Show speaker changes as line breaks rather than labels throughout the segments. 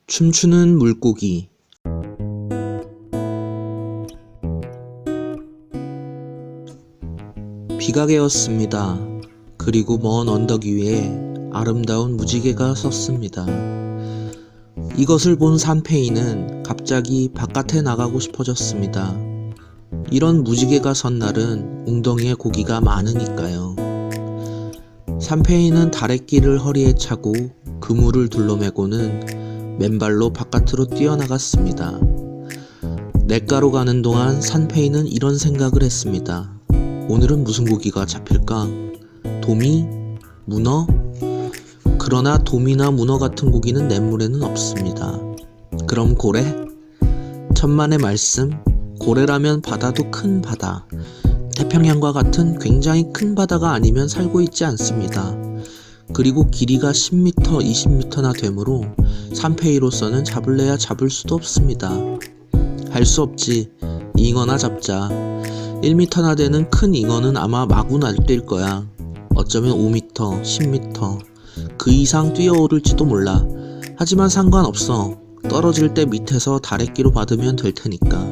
춤추는 물고기. 비가 개었습니다. 그리고 먼 언덕 위에 아름다운 무지개가 섰습니다. 이것을 본 산페이는 갑자기 바깥에 나가고 싶어졌습니다. 이런 무지개가 선 날은 웅덩이에 고기가 많으니까요. 산페이는 다래끼를 허리에 차고 그물을 둘러매고는 맨발로 바깥으로 뛰어나갔습니다. 냇가로 가는 동안 산페이는 이런 생각을 했습니다. 오늘은 무슨 고기가 잡힐까? 도미? 문어? 그러나 도미나 문어 같은 고기는 냇물에는 없습니다. 그럼 고래? 천만의 말씀, 고래라면 바다도 큰 바다, 태평양과 같은 굉장히 큰 바다가 아니면 살고 있지 않습니다. 그리고 길이가 10m, 20m나 되므로 산페이로서는 잡을래야 잡을 수도 없습니다. 할 수 없지. 잉어나 잡자. 1m나 되는 큰 잉어는 아마 마구 날뛸 거야. 어쩌면 5m, 10m, 그 이상 뛰어오를지도 몰라. 하지만 상관없어. 떨어질 때 밑에서 다래끼로 받으면 될 테니까.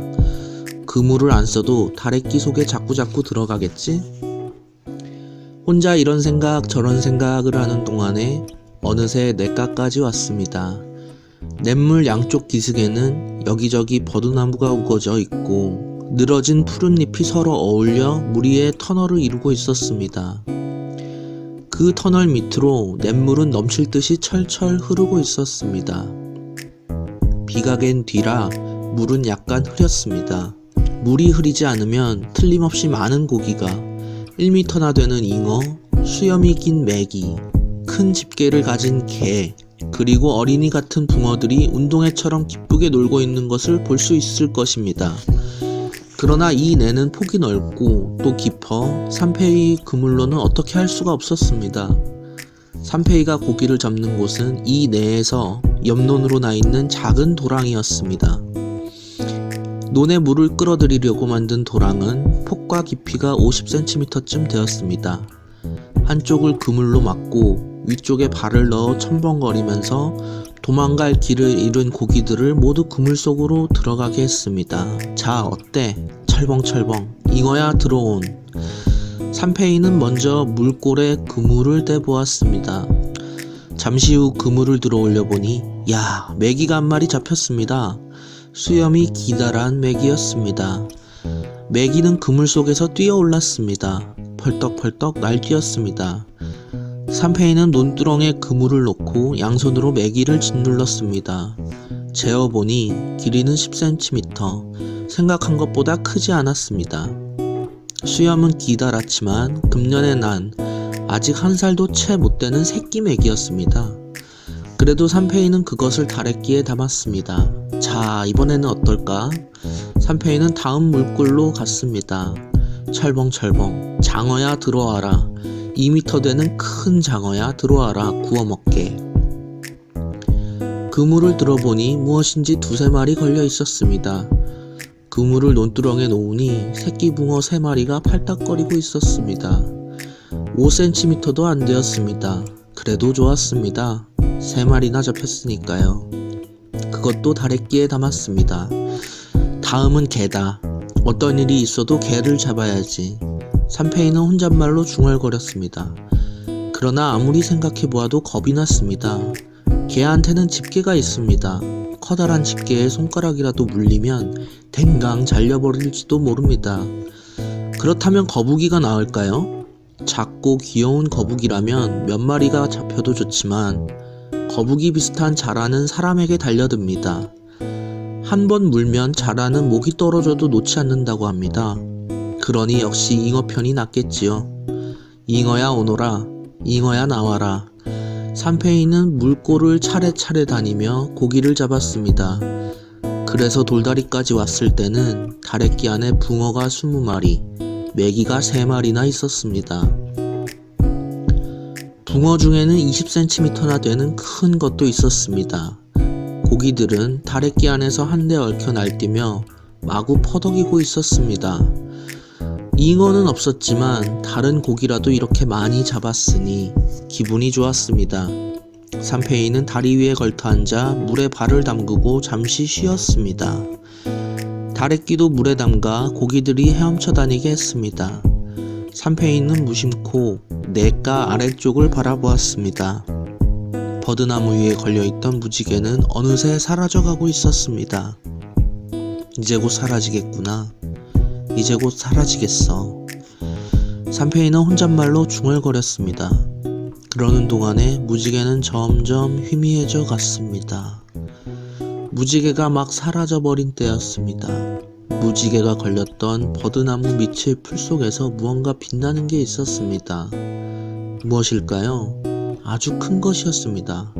그물을 안 써도 다래끼 속에 자꾸자꾸 들어가겠지? 혼자 이런 생각 저런 생각을 하는 동안에 어느새 냇가까지 왔습니다. 냇물 양쪽 기슭에는 여기저기 버드나무가 우거져 있고 늘어진 푸른 잎이 서로 어울려 물 위에 터널을 이루고 있었습니다. 그 터널 밑으로 냇물은 넘칠 듯이 철철 흐르고 있었습니다. 비가 갠 뒤라 물은 약간 흐렸습니다. 물이 흐리지 않으면 틀림없이 많은 고기가 1m나 되는 잉어, 수염이 긴 메기, 큰 집게를 가진 개, 그리고 어린이 같은 붕어들이 운동회처럼 기쁘게 놀고 있는 것을 볼 수 있을 것입니다. 그러나 이 내는 폭이 넓고 또 깊어 산페이 그물로는 어떻게 할 수가 없었습니다. 산페이가 고기를 잡는 곳은 이 내에서 옆론으로 나 있는 작은 도랑이었습니다. 논에 물을 끌어들이려고 만든 도랑은 폭과 깊이가 50cm쯤 되었습니다. 한쪽을 그물로 막고 위쪽에 발을 넣어 첨벙거리면서 도망갈 길을 잃은 고기들을 모두 그물 속으로 들어가게 했습니다. 자, 어때? 철벙철벙. 잉어야 들어온. 산페이는 먼저 물골에 그물을 떼보았습니다. 잠시 후 그물을 들어올려 보니 야, 메기가 한 마리 잡혔습니다. 수염이 기다란 메기였습니다. 메기는 그물 속에서 뛰어올랐습니다. 펄떡펄떡 날뛰었습니다. 산페이는 논두렁에 그물을 놓고 양손으로 메기를 짓눌렀습니다. 재어보니 길이는 10cm, 생각한 것보다 크지 않았습니다. 수염은 기다랗지만 금년에 난 아직 한 살도 채 못되는 새끼 메기였습니다. 그래도 산페이는 그것을 다래끼에 담았습니다. 자, 이번에는 어떨까? 산페이는 다음 물굴로 갔습니다. 철벙철벙. 장어야 들어와라. 2m 되는 큰 장어야 들어와라. 구워먹게. 그물을 들어보니 무엇인지 2-3마리 걸려 있었습니다. 그물을 논두렁에 놓으니 새끼 붕어 3마리가 팔딱거리고 있었습니다. 5cm도 안 되었습니다. 그래도 좋았습니다. 3마리나 잡혔으니까요. 그것도 다래끼에 담았습니다. 다음은 개다. 어떤 일이 있어도 개를 잡아야지. 산페이는 혼잣말로 중얼거렸습니다. 그러나 아무리 생각해보아도 겁이 났습니다. 개한테는 집게가 있습니다. 커다란 집게에 손가락이라도 물리면 댕강 잘려버릴지도 모릅니다. 그렇다면 거북이가 나을까요? 작고 귀여운 거북이라면 몇 마리가 잡혀도 좋지만 거북이 비슷한 자라는 사람에게 달려듭니다. 한 번 물면 자라는 목이 떨어져도 놓지 않는다고 합니다. 그러니 역시 잉어 편이 낫겠지요. 잉어야 오너라. 잉어야 나와라. 산페이는 물골을 차례차례 다니며 고기를 잡았습니다. 그래서 돌다리까지 왔을 때는 다래끼 안에 붕어가 20마리, 메기가 3마리나 있었습니다. 붕어 중에는 20cm나 되는 큰 것도 있었습니다. 고기들은 다래끼 안에서 한데 얽혀 날뛰며 마구 퍼덕이고 있었습니다. 잉어는 없었지만 다른 고기라도 이렇게 많이 잡았으니 기분이 좋았습니다. 산페이는 다리 위에 걸터앉아 물에 발을 담그고 잠시 쉬었습니다. 다래끼도 물에 담가 고기들이 헤엄쳐 다니게 했습니다. 산페이는 무심코 냇가 아래쪽을 바라보았습니다. 버드나무 위에 걸려있던 무지개는 어느새 사라져가고 있었습니다. 이제 곧 사라지겠구나. 이제 곧 사라지겠어. 산페이는 혼잣말로 중얼거렸습니다. 그러는 동안에 무지개는 점점 희미해져 갔습니다. 무지개가 막 사라져버린 때였습니다. 무지개가 걸렸던 버드나무 밑의 풀 속에서 무언가 빛나는 게 있었습니다. 무엇일까요? 아주 큰 것이었습니다.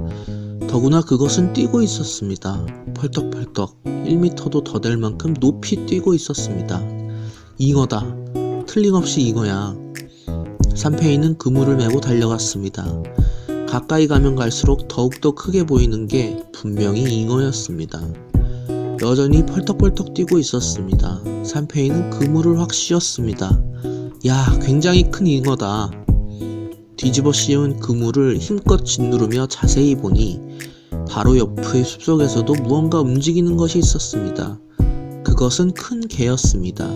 더구나 그것은 뛰고 있었습니다. 펄떡펄떡 1m도 더 될 만큼 높이 뛰고 있었습니다. 잉어다. 틀림없이 잉어야. 산페이는 그물을 메고 달려갔습니다. 가까이 가면 갈수록 더욱더 크게 보이는 게 분명히 잉어였습니다. 여전히 펄떡펄떡 뛰고 있었습니다. 산페이는 그물을 확 씌웠습니다. 야, 굉장히 큰 잉어다. 뒤집어 씌운 그물을 힘껏 짓누르며 자세히 보니 바로 옆의 숲속에서도 무언가 움직이는 것이 있었습니다. 그것은 큰 개였습니다.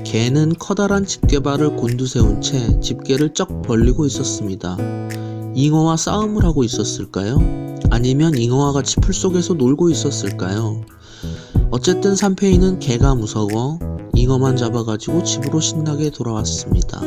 개는 커다란 집게발을 곤두세운 채 집게를 쩍 벌리고 있었습니다. 잉어와 싸움을 하고 있었을까요? 아니면 잉어와 같이 풀 속에서 놀고 있었을까요? 어쨌든 산페이는 개가 무서워 잉어만 잡아가지고 집으로 신나게 돌아왔습니다.